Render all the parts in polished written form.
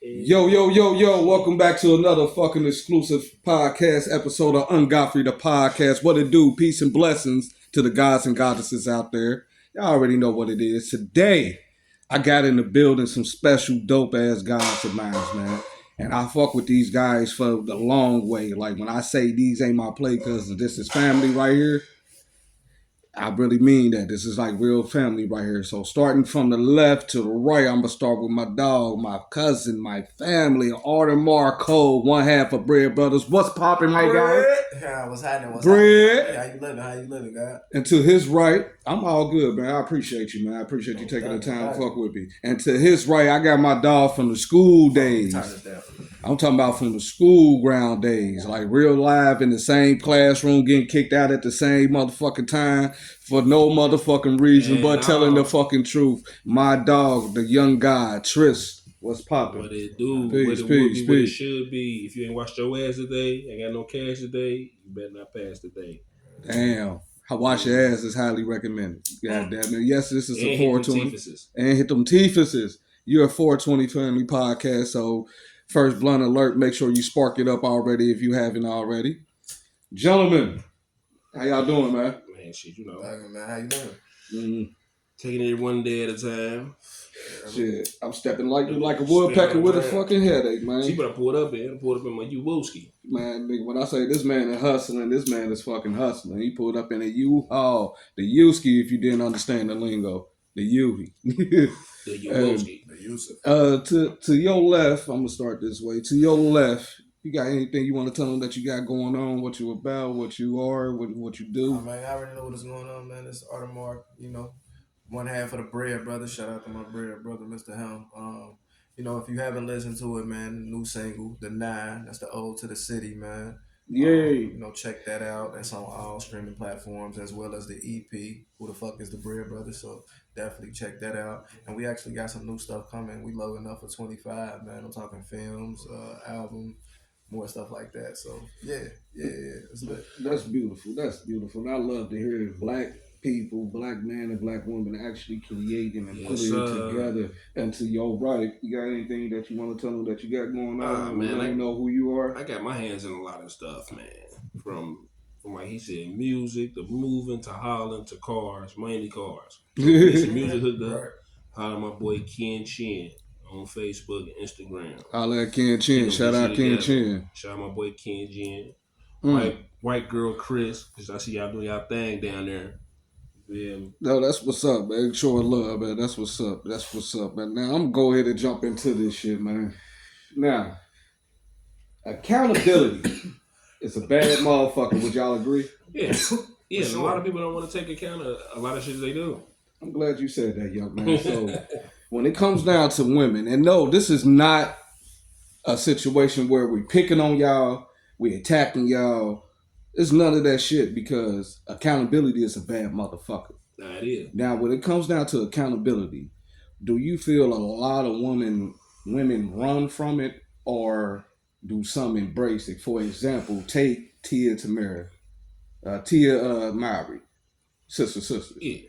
Yo, welcome back to another fucking exclusive podcast episode of Ungodfrey the Podcast. What it do? Peace and blessings to the gods and goddesses out there. Y'all already know what it is. Today, I got in the building some special dope ass guys of mine, man. And I fuck with these guys for the long way. Like when I say these ain't my play cousins, this is family right here. I really mean that. This is like real family right here. So starting from the left to the right, I'm going to start with my dog, my cousin, my family, Audemars Cole, one half of Bread Brothers. What's popping, my guy? Yeah, what's happening? Bread. How you living, God? And to his right, I'm all good, man. I appreciate you, man. I appreciate you taking the time to fuck with me. And to his right, I got my dog from the school days. I'm talking about from the school ground days, like real live in the same classroom, getting kicked out at the same motherfucking time for no motherfucking reason but telling the fucking truth. My dog, the young guy, Tris, what's popping? What it do? Peace. What it should be. If you ain't washed your ass today, ain't got no cash today, you better not pass today. Damn. Wash your ass is highly recommended. God damn it. Yes, this is a 420. And hit them teefuses. You're a 420 family podcast, so first blunt alert, make sure you spark it up already if you haven't already. Gentlemen, how y'all doing, man? Man, shit, you know. Man, how you doing? Mm-hmm. Taking it one day at a time. Shit, I'm stepping like a woodpecker with a fucking headache, man. She better pull it up in. Pull it up in my U-Wooski. Man, nigga, when I say this man is hustling, this man is fucking hustling. He pulled up in a U-Haul. The U-ski, if you didn't understand the lingo. The U-Ski. The U-Wooski. To your left, I'm going to start this way. To your left, you got anything you want to tell them that you got going on, what you about, what you are, what you do? Man, I already know what's going on, man. It's Audemars, one half of the Bread Brothers. Shout out to my Bread brother, Mr. Helm. If you haven't listened to it, man, new single, The Nine. That's the ode to the city, man. Yay. Check that out. That's on all streaming platforms as well as the EP. Who the fuck is the Bread Brothers? So definitely check that out. And we actually got some new stuff coming. We loading up for 25, man. I'm talking films, album, more stuff like that. So yeah. It's lit. That's beautiful. And I love to hear black people, black men and black women actually creating and putting it together. And to your right, you got anything that you want to tell them that you got going on? Man, I know who you are. I got my hands in a lot of stuff, man. From like he said, music to moving to Holland to cars, mainly cars. Some music hooked up. Holler my boy Ken Chin on Facebook and Instagram. Holler at Ken Chin. Shout out Ken Chin. Shout out my boy Ken Chin. White girl Chris, because I see y'all doing y'all thing down there. Yeah. No, that's what's up, man. Showing love, man. That's what's up, man. Now, I'm going to go ahead and jump into this shit, man. Now, accountability is a bad motherfucker. Would y'all agree? Yeah. Yeah, sure. A lot of people don't want to take account of a lot of shit they do. I'm glad you said that, young man. So, when it comes down to women, and no, this is not a situation where we picking on y'all, we attacking y'all. It's none of that shit because accountability is a bad motherfucker. Nah, it is. Now, when it comes down to accountability, do you feel a lot of women run from it or do some embrace it? For example, take Tia Mowry, sister. Yeah.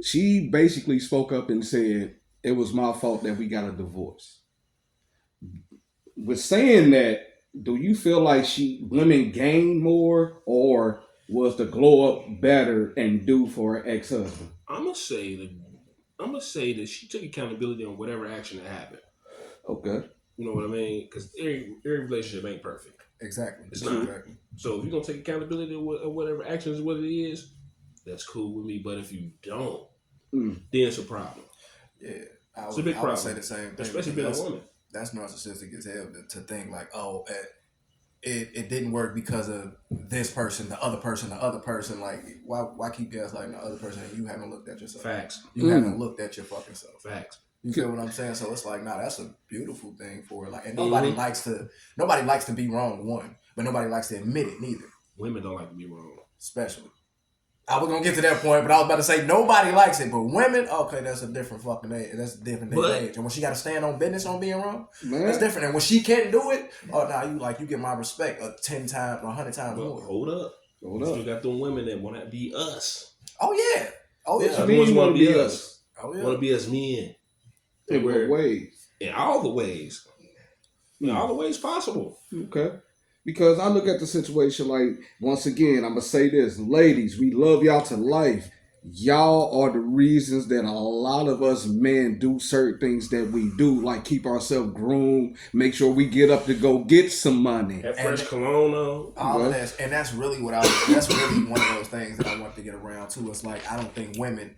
She basically spoke up and said, it was my fault that we got a divorce. With saying that, do you feel like women gained more or was the glow up better and due for her ex-husband? I'm gonna say that she took accountability on whatever action that happened. Okay. You know what I mean? Because every relationship ain't perfect. Exactly. It's not. Exactly. So if you're gonna take accountability of whatever action is what it is, that's cool with me. But if you don't, then it's a problem. Yeah, it's a big problem. I would say the same thing. Especially being a woman. That's narcissistic as hell to think like, it didn't work because of this person, the other person. Like, why keep gaslighting the other person and you haven't looked at yourself? Facts. You haven't looked at your fucking self. Facts. You feel what I'm saying? So it's like, nah, that's a beautiful thing for her. Like, and nobody likes to be wrong, one, but nobody likes to admit it neither. Women don't like to be wrong, especially. I was gonna get to that point, but I was about to say nobody likes it, but women, okay, that's a different fucking age. That's a different age. And when she got to stand on business on being wrong, that's different. And when she can't do it, you get my respect 10 times, 100 times more. Hold up. You got them women that want to be us. Oh yeah. What you mean want to be us? Oh yeah. Want to be us men. In what ways? in all the ways. In all the ways possible. Okay. Because I look at the situation like, once again, I'm going to say this. Ladies, we love y'all to life. Y'all are the reasons that a lot of us men do certain things that we do, like keep ourselves groomed, make sure we get up to go get some money. Have fresh cologne on. All of that, and that's really that's really one of those things that I want to get around too. It's like, I don't think women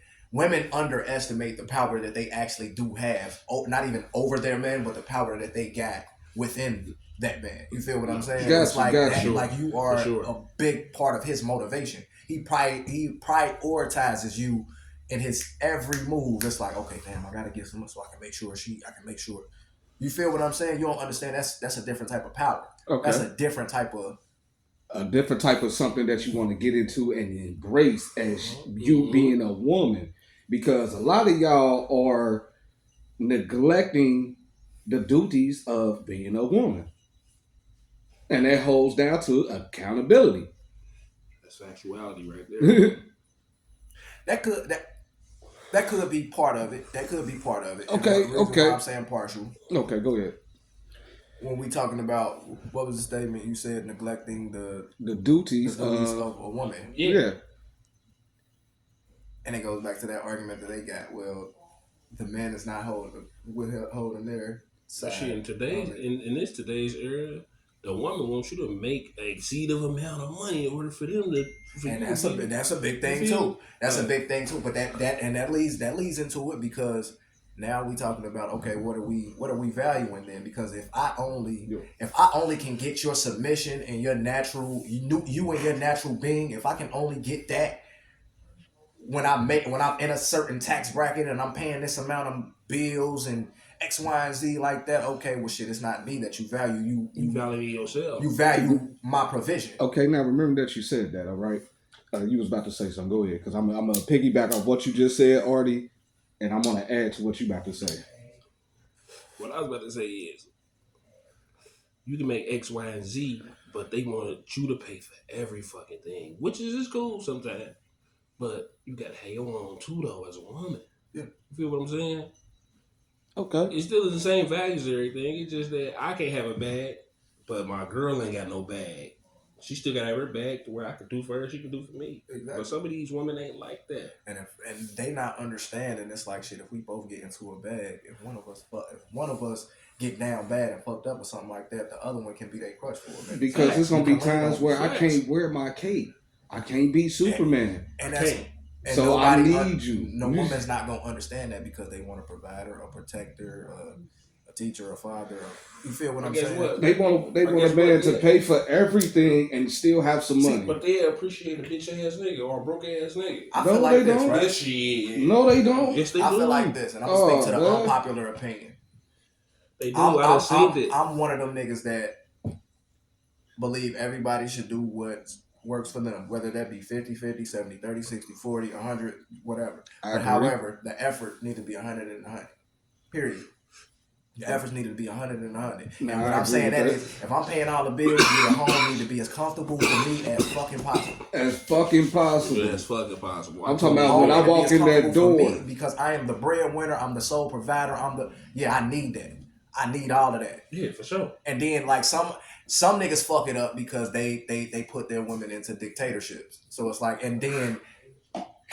underestimate the power that they actually do have. Not even over their men, but the power that they got within that man. You feel what I'm saying? It's like that, like you are a big part of his motivation. He prioritizes you in his every move. It's like, okay, damn, I gotta get some so I can make sure. You feel what I'm saying? You don't understand. That's a different type of power. Okay. That's a different type of something that you want to get into and embrace as you being a woman, because a lot of y'all are neglecting the duties of being a woman. And that holds down to accountability. That's sexuality right there. That could be part of it. Okay. Why I'm saying partial. Okay, go ahead. When we talking about, what was the statement you said, neglecting the duties of a woman? Yeah. And it goes back to that argument that they got. Well, the man is not holding their side. In today's era, the woman wants you to make an exceeding amount of money in order for them to. And that's a big thing too. That's a big thing too. But that leads into it, because now we talking about, okay, what are we valuing then? Because if I only can get your submission and your natural you and your natural being, if I can only get that when I'm in a certain tax bracket and I'm paying this amount of bills and X, Y, and Z like that, okay, well shit, it's not me that you value. You value yourself. You value my provision. Okay, now remember that you said that, all right? You was about to say something. Go ahead, because I'm going to piggyback off what you just said, Artie, and I'm going to add to what you about to say. What I was about to say is, you can make X, Y, and Z, but they want you to pay for every fucking thing, which is cool sometimes. But you got to have your own too, though, as a woman. Yeah. You feel what I'm saying? Okay. It's still the same values and everything. It's just that I can't have a bag, but my girl ain't got no bag. She still got to have her bag to where I can do for her, she can do for me. Exactly. But some of these women ain't like that. And they not understanding, it's like, shit, if we both get into a bag, if one of us get down bad and fucked up or something like that, the other one can be their crush for a minute. Because there's going to be times where I can't wear my cape. I can't be Superman. And that's... And so I need you. No woman's not gonna understand that, because they want a provider, a protector, a teacher, a father. You feel what I'm saying? What? They want a man to pay for everything and still have some money. But they appreciate a bitch ass nigga or a broke ass nigga. I feel like this, right? Yes, shit. No, they don't. Yes, they do. I feel like this, and I'm gonna speak to the unpopular opinion. They do. I'm one of them niggas that believe everybody should do what works for them, whether that be 50-50, 70-30, 60-40, 100, whatever. But however, the effort need to be 100 and 100. Period. The efforts need to be 100 and 100. And what I'm saying that is, if I'm paying all the bills, the home need to be as comfortable for me as fucking possible. As fucking possible. As fucking possible. I'm talking about when I walk in that door. Because I am the breadwinner, I'm the sole provider, I need that. I need all of that. Yeah, for sure. And then like some niggas fuck it up because they put their women into dictatorships. So it's like, and then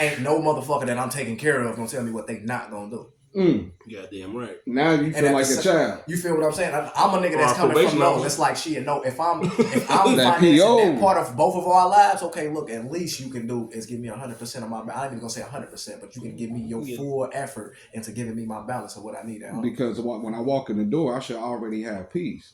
ain't no motherfucker that I'm taking care of gonna tell me what they not gonna do. Goddamn right. Now you feel like a child. You feel what I'm saying? I'm a nigga that's coming from low. It's like, shit, no, if I'm financing that part of both of our lives, okay, look, at least you can do is give me 100% of my, I ain't even gonna say 100%, but you can give me your full effort into giving me my balance of what I need. Because when I walk in the door, I should already have peace.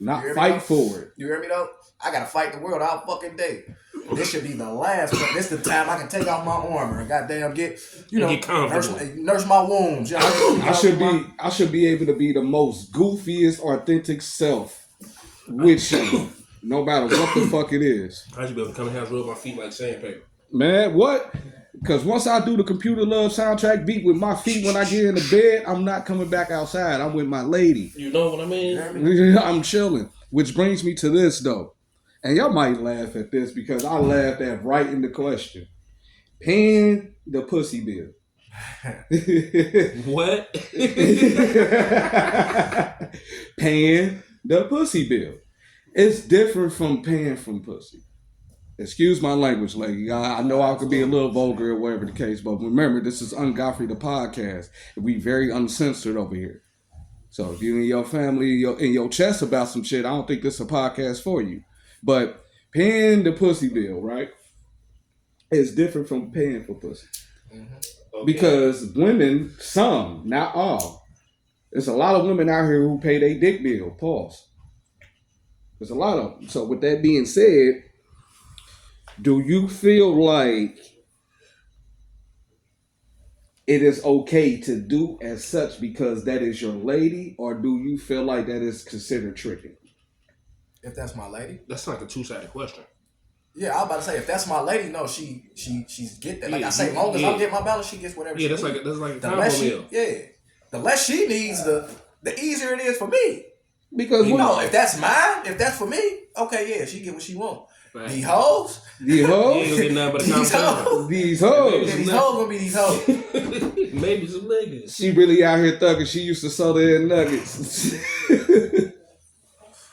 Not fight for it. You hear me though? I gotta fight the world all fucking day. This should be the last, but this the time I can take off my armor and goddamn get nurse my wounds. I should be able to be the most goofiest, authentic self with you, no matter what the fuck it is. I should be able to come in the house, rub my feet like sandpaper. Man, what? Because once I do the Computer Love soundtrack beat with my feet when I get in the bed, I'm not coming back outside. I'm with my lady. You know what I mean? I'm chilling. Which brings me to this, though. And y'all might laugh at this because I laughed at right in the question. Paying the pussy bill. What? Paying the pussy bill. It's different from paying from pussy. Excuse my language, lady. I know I could be a little vulgar or whatever the case, but remember, this is Ungodfrey the podcast. We very uncensored over here. So if you and your family in your chest about some shit, I don't think this is a podcast for you. But paying the pussy bill, right, is different from paying for pussy. Mm-hmm. Okay. Because women, some, not all, there's a lot of women out here who pay their dick bill. Pause. There's a lot of them. So with that being said, do you feel like it is okay to do as such because that is your lady, or do you feel like that is considered tricking? If that's my lady, That's like a two-sided question. yeah, I was about to say if that's my lady, no, she's get that. Like Yeah, I say, as long as yeah. I get my balance, she gets whatever. Yeah, she that's needs. like a The combo less meal. the less she needs, the easier it is for me. Because You know, if that's mine, if that's for me, okay, yeah, she get what she want. Right. These hoes, these You ain't hoes, gonna get nothing but a these conversation. hoes, these hoes, yeah, these hoes gonna be these hoes. Maybe some niggas. she really out here thugging. She used to sell their nuggets.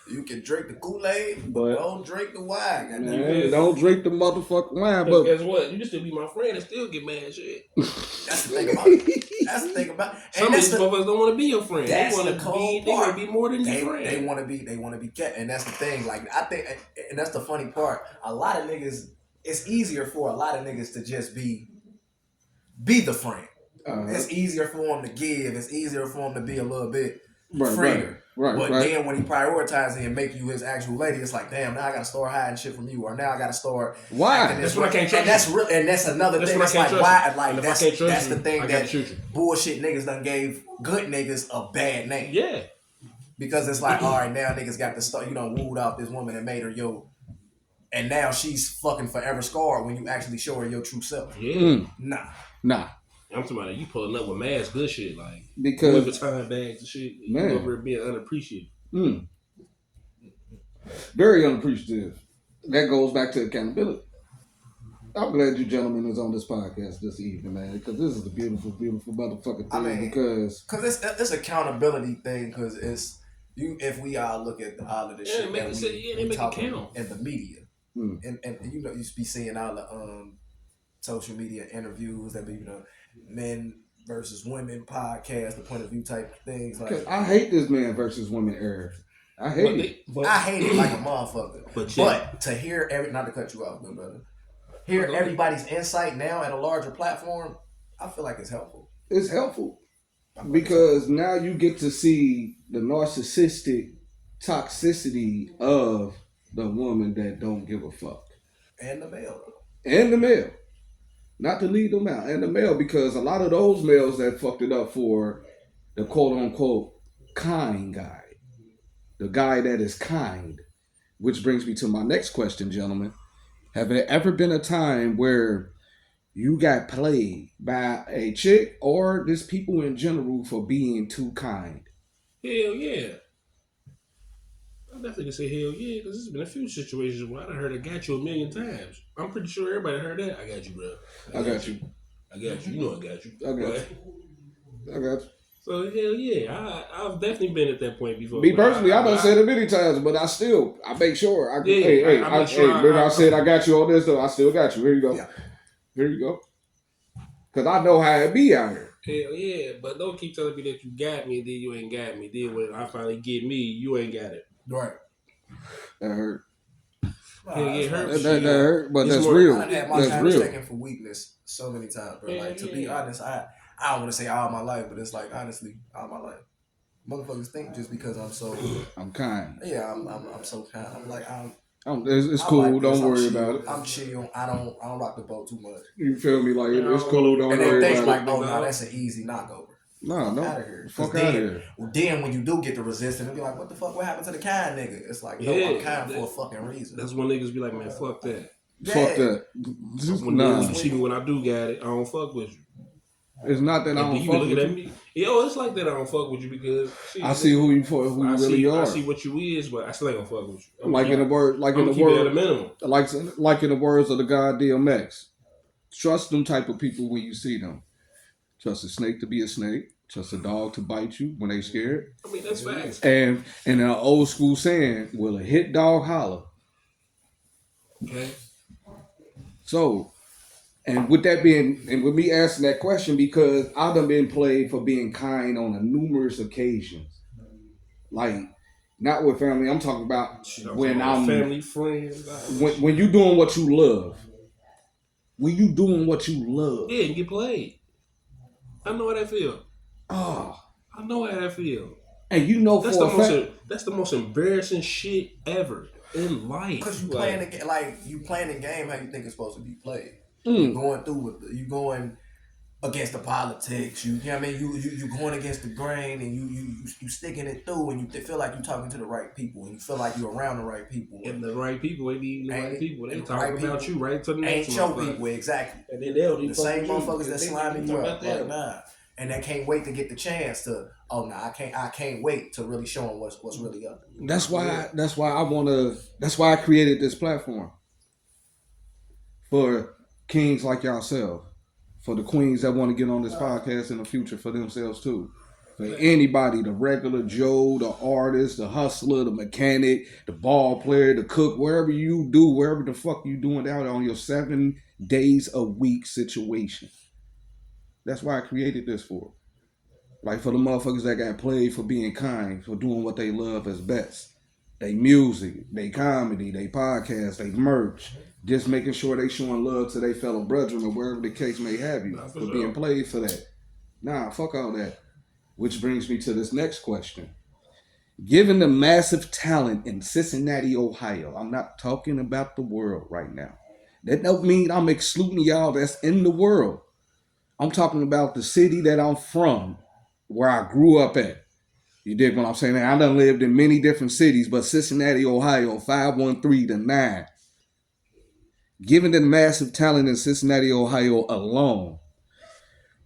You can drink the Kool-Aid, but But- don't drink the wine. Man, don't drink the motherfucking wine. But But guess what? You can still be my friend and still get mad shit. That's the thing about it. That's the thing about it. Some of these motherfuckers don't want to be your friend. They That's want the cold to be. They want part. to be more than your They friend. want to be kept, and that's the thing. Like I think, and that's the funny part. A lot of niggas, it's easier for a lot of niggas to just be the friend. It's easier for them to give. It's easier for them to be a little bit freer. Right. But then when he prioritizes and make you his actual lady, it's like, damn, now I gotta start hiding shit from you, or now I gotta start. Why? That's what I can't trust. And that's real. And that's another That's thing. what I That's can't like trust why. you. Like And if I can't trust that's you, the thing I gotta that shoot you. bullshit niggas done gave good niggas a bad name. Yeah. Because it's like, all right, now niggas got to start, wooed out this woman and made her and now she's fucking forever scarred when you actually show her your true self. Yeah. Nah. I'm talking about you pulling up with mad good shit like Because Louis Vuitton bags and shit. Man. You over here being unappreciative. Very unappreciative. That goes back to accountability. I'm glad you gentlemen is on this podcast this evening, man, because this is a beautiful, beautiful motherfucking thing. Because it's accountability thing. Because it's if we all look at all of this shit make that it we make talk it count. in the media, and you be seeing all the social media interviews that be men versus women podcast, the point of view type things. Like I hate this man versus women era. I hate it. I hate it like a motherfucker. But to hear not to cut you off, good brother. Hear everybody's insight now at a larger platform, I feel like it's helpful. It's helpful because now you get to see the narcissistic toxicity of the woman that don't give a fuck. And the male. And the male. Not to leave them out. And the male, because a lot of those males that fucked it up for the quote unquote kind guy. The guy that is kind. Which brings me to my next question, gentlemen. Have there ever been a time where you got played by a chick or just people in general for being too kind? Hell yeah. I definitely can say hell yeah, because there's been a few situations where I done heard I got you a million times. I'm pretty sure everybody heard that. I got you, bro. I got you. I got you. You know I got you. I got you. I got you. So hell yeah, I've definitely been at that point before. Me personally, I done said it many times, but I make sure. I I said I got you on this, though. I still got you. Here you go. Yeah. Here you go. Because I know how it be out here. Hell yeah, but don't keep telling me that you got me, then you ain't got me. Then when I finally get me, you ain't got it. Right. That hurt. Hell yeah, it hurts. That hurt, but It's that's more- real. I had my That's time real. taken for weakness so many times, bro. Like to be honest, I don't want to say all my life, but it's like honestly, all my life. Motherfuckers think just because I'm kind. yeah, I'm so kind. I'm like It's I cool. like this. Don't I'm worry chill. about it. I'm chill. I don't rock the boat too much. You feel me? Like it's cool. Don't And then worry things about like, it. oh no, that's an easy knockover. No, Out of here. fuck 'Cause out of then- here. Well, then when you do get the resistance, it'll be like, what the fuck? What happened to the kind nigga? It's like, no, I'm kind for a fucking reason. That's when niggas be like, man, fuck that. Fuck that. When Nah, you see me when I do got it, I don't fuck with you. it's not that I And don't you fuck looking with at you. me. Yo, it's like that I don't fuck with you because shit, I see who you really are. I see what you is, but I still ain't gonna fuck with you. Like in the word, I'm gonna keep it at a minimum. like in the words of the god DMX. Trust them type of people when you see them. Trust a snake to be a snake. Trust a dog to bite you when they scared. I mean, that's facts. And an old school saying, will a hit dog holler? Okay. So, and with that being, and with me asking that question, because I've done been played for being kind on a numerous occasions. Like, not with family, I'm talking about when I'm family, friends. when you doing what you love. When you doing what you love. Yeah, and get played. I know how that feel. Oh. I know how that feel. And you know that's the most embarrassing shit ever in life. Because you playing the game, like you playing the game how you think it's supposed to be played. You going through with you going against the politics. You know what I mean? You going against the grain, and you sticking it through, and you feel like you talking to the right people, and you feel like you're around the right people. And the right people ain't even the right people. They talking right about you right to the next ain't your people, exactly. And then they'll the same motherfuckers that slamming you up, like nah. And they can't wait to get the chance to. Oh no, I can't wait to really show them what's really up. That's why I created this platform for kings like yourself, for the queens that want to get on this podcast in the future for themselves too. For anybody, the regular Joe, the artist, the hustler, the mechanic, the ball player, the cook, wherever the fuck you doing out on your 7 days a week situation. That's why I created this for. Like for the motherfuckers that got played for being kind, for doing what they love as best. They music, they comedy, they podcast, they merch. Just making sure they showing love to their fellow brethren or wherever the case may have you for being played for that. Nah, fuck all that. Which brings me to this next question. Given the massive talent in Cincinnati, Ohio, I'm not talking about the world right now. That don't mean I'm excluding y'all that's in the world. I'm talking about the city that I'm from, where I grew up at. You dig what I'm saying? I done lived in many different cities, but Cincinnati, Ohio, 513-9. Given the massive talent in Cincinnati, Ohio alone,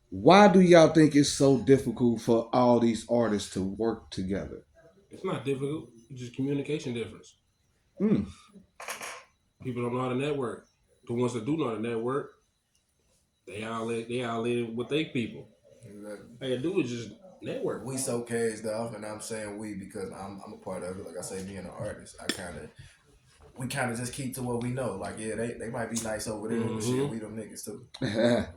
why do y'all think it's so difficult for all these artists to work together? It's not difficult. It's just communication difference. People don't know how to network. The ones that do know how to network, they all in with their people. Exactly. All you do is just network. We so caged off, and I'm saying we because I'm a part of it. Like I say, being an artist, we kind of just keep to what we know. Like, yeah, they might be nice over there, but shit, we them niggas too.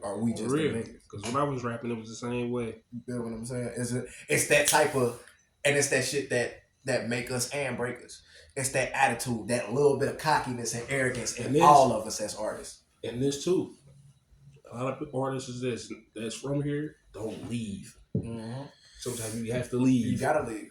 Or we just real. Them niggas. Because when I was rapping, it was the same way. You feel what I'm saying? It's that type of, and it's that shit that make us and break us. It's that attitude, that little bit of cockiness and arrogance in all of us as artists. And this too. A lot of artists that's from here don't leave. Mm-hmm. Sometimes you have to leave. You gotta leave.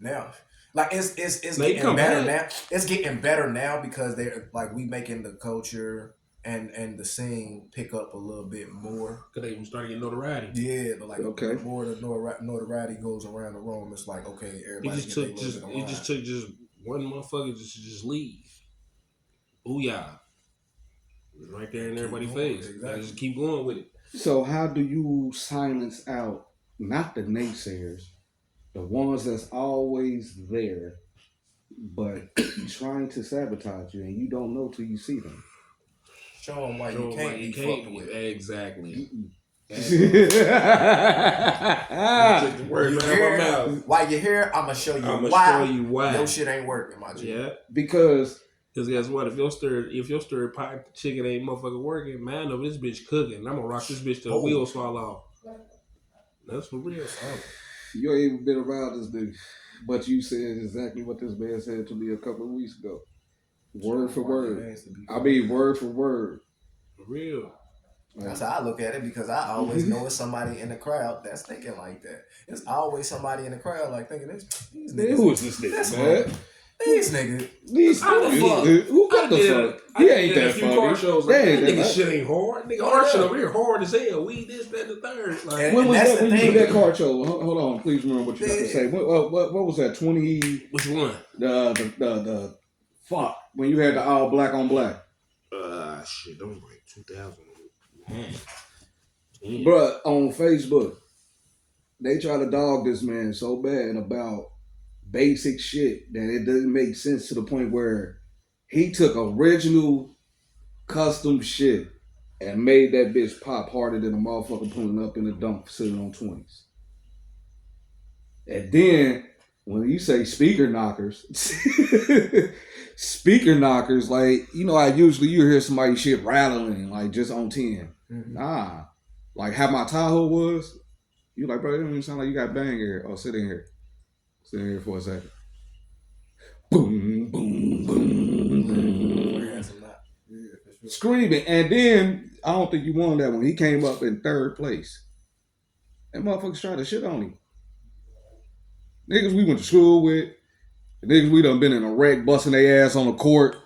Now. Like it's getting better now. It's getting better now because they're like we making the culture and the scene pick up a little bit more. Cause they start getting notoriety. Yeah, but like the more the notoriety goes around the room, it's like okay, everybody. It just took one motherfucker just leave. Booyah! It was right there in everybody's face. Exactly. Just keep going with it. So how do you silence out not the naysayers? The ones that's always there, but trying to sabotage you, and you don't know till you see them. Show them why you can't be fucked with. Exactly. While you're here, I'm gonna show you why your shit ain't working, my G. Yeah. Because guess what? If your stir pot chicken ain't motherfucking working, man, know this bitch cooking. I'm gonna rock this bitch till the wheels fall off. That's for real. You ain't even been around this nigga, but you said exactly what this man said to me a couple of weeks ago. Word for word. I mean, word for word. For real. That's how I look at it because I always know it's somebody in the crowd that's thinking like that. It's always somebody in the crowd like thinking these niggas. Who is this nigga, man? These niggas. Who got the fuck? He ain't that funny. Car shows like, that nigga shit ain't hard. Nigga, our shit over here hard as hell. We this, that, the third. Like, when was that? When you did that car show? Hold on, please remember what you got to say. What was that? 20? Which one? The fuck when you had the all black on black. Shit, that was like 2000. Bruh, on Facebook, they try to dog this man so bad about basic shit that it doesn't make sense to the point where he took original custom shit and made that bitch pop harder than a motherfucker pulling up in the dump sitting on 20s. And then when you say speaker knockers, speaker knockers, like, you know, I usually you hear somebody shit rattling like just on 10. Mm-hmm. Nah. Like how my Tahoe was, you like, bro, it don't even sound like you got bang here. Oh, sit in here. Sit in here for a second. Boom, boom, boom, boom. Screaming. And then I don't think you won that one. He came up in 3rd place. That motherfuckers tried to shit on him. Niggas we went to school with, niggas we done been in a wreck, busting their ass on the court.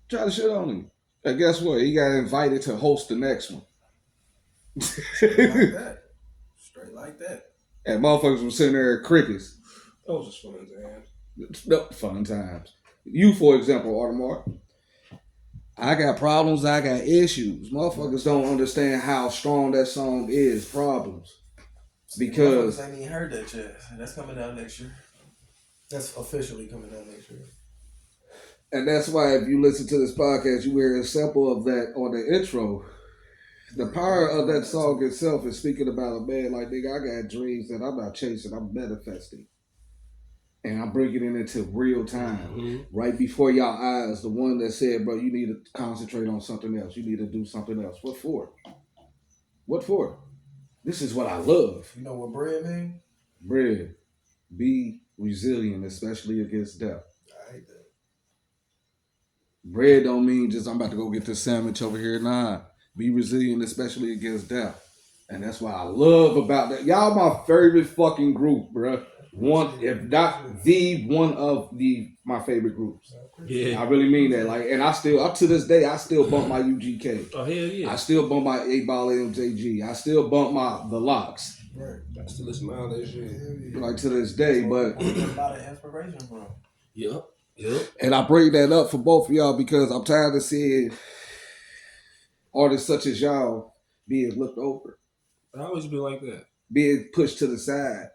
Try to shit on him. And guess what? He got invited to host the next one. Straight like that. Straight like that. And motherfuckers was sitting there at crickets. Those was fun times. No, fun times. You, for example, Audemars, I got problems, I got issues. Motherfuckers don't understand how strong that song is, Problems. Because I ain't even heard that yet. That's coming out next year. That's officially coming out next year. And that's why if you listen to this podcast, you hear a sample of that on the intro. The power of that song itself is speaking about a man like, nigga, I got dreams that I'm not chasing, I'm manifesting. And I'm bringing it into real time. Right before y'all eyes, the one that said, bro, you need to concentrate on something else. You need to do something else. What for? What for? This is what I love. You know what bread mean? Bread. Be resilient, especially against death. I hate that. Bread don't mean just I'm about to go get this sandwich over here. Nah. Be resilient, especially against death. And that's what I love about that. Y'all my favorite fucking group, bruh. One, if not one of my favorite groups. Yeah. I really mean that. Like, and I still, up to this day, I still bump my UGK. Oh, hell yeah. I still bump my 8-Ball MJG. I still bump the Locks. Right. I still listen to all that shit. Like to this day, but I get a lot of inspiration from. Yep. And I bring that up for both of y'all because I'm tired of seeing artists such as y'all being looked over. I always be like that. Being pushed to the side.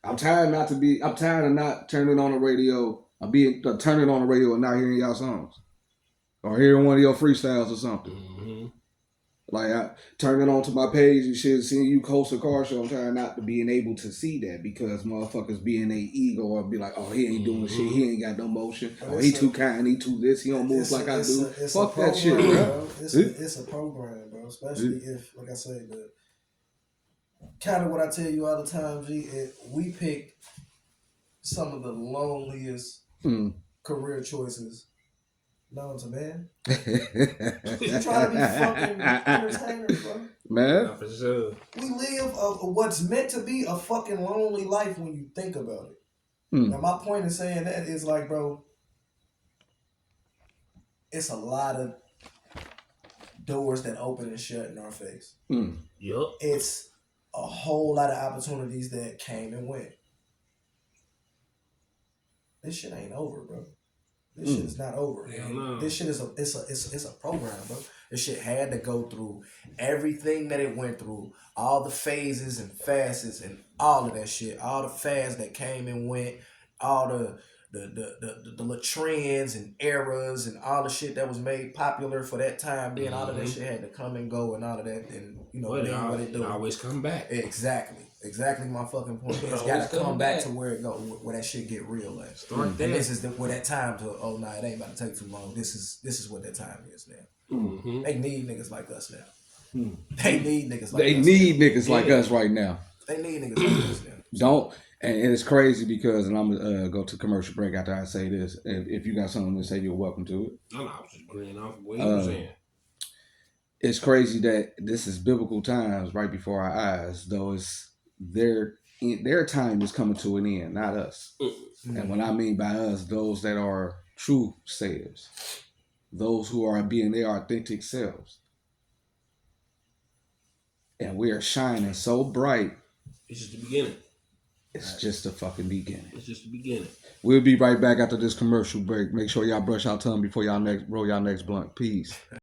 I'm tired of not turning on the radio. I'm turning on the radio and not hearing y'all songs. Or hearing one of your freestyles or something. Mm-hmm. Like I turn it on to my page and shit, seeing you host a car show. I'm trying not to being able to see that because motherfuckers being their ego or be like, oh, he ain't doing shit, he ain't got no motion. Oh, he too kind, he too this, he don't move like I do. Fuck that shit, bro. It's a program, bro. Especially if, like I say, kind of what I tell you all the time, G. We pick some of the loneliest career choices known to man. You try to be fucking entertainers, bro. Man. Yeah, for sure. We live what's meant to be a fucking lonely life when you think about it. Now, my point in saying that is like, bro, it's a lot of doors that open and shut in our face. Yup. It's a whole lot of opportunities that came and went. This shit ain't over, bro. This shit is not over. No. This shit is a program, bro. This shit had to go through everything that it went through, all the phases and facets and all of that shit, all the fads that came and went, all the little trends and eras and all the shit that was made popular for that time being, all of that shit had to come and go and all of that, and you know what it do. Always come back. Exactly my fucking point. It's got to come back to where it go, where that shit get real at. Start there. And this is where that time to, oh nah, it ain't about to take too long. This is what that time is now. Mm-hmm. They need niggas like us now. They need niggas like us. They need niggas like us right now. They need niggas like us now. And it's crazy because, and I'm gonna go to commercial break after I say this. If you got something to say, you're welcome to it. No, I was just agreeing off what you were saying. It's crazy that this is biblical times right before our eyes, though it's their time is coming to an end, not us. And what I mean by us, those that are true selves, those who are being their authentic selves. And we are shining so bright. It's just the beginning. It's just the fucking beginning. It's just the beginning. We'll be right back after this commercial break. Make sure y'all brush your tongue before y'all roll y'all next blunt. Peace.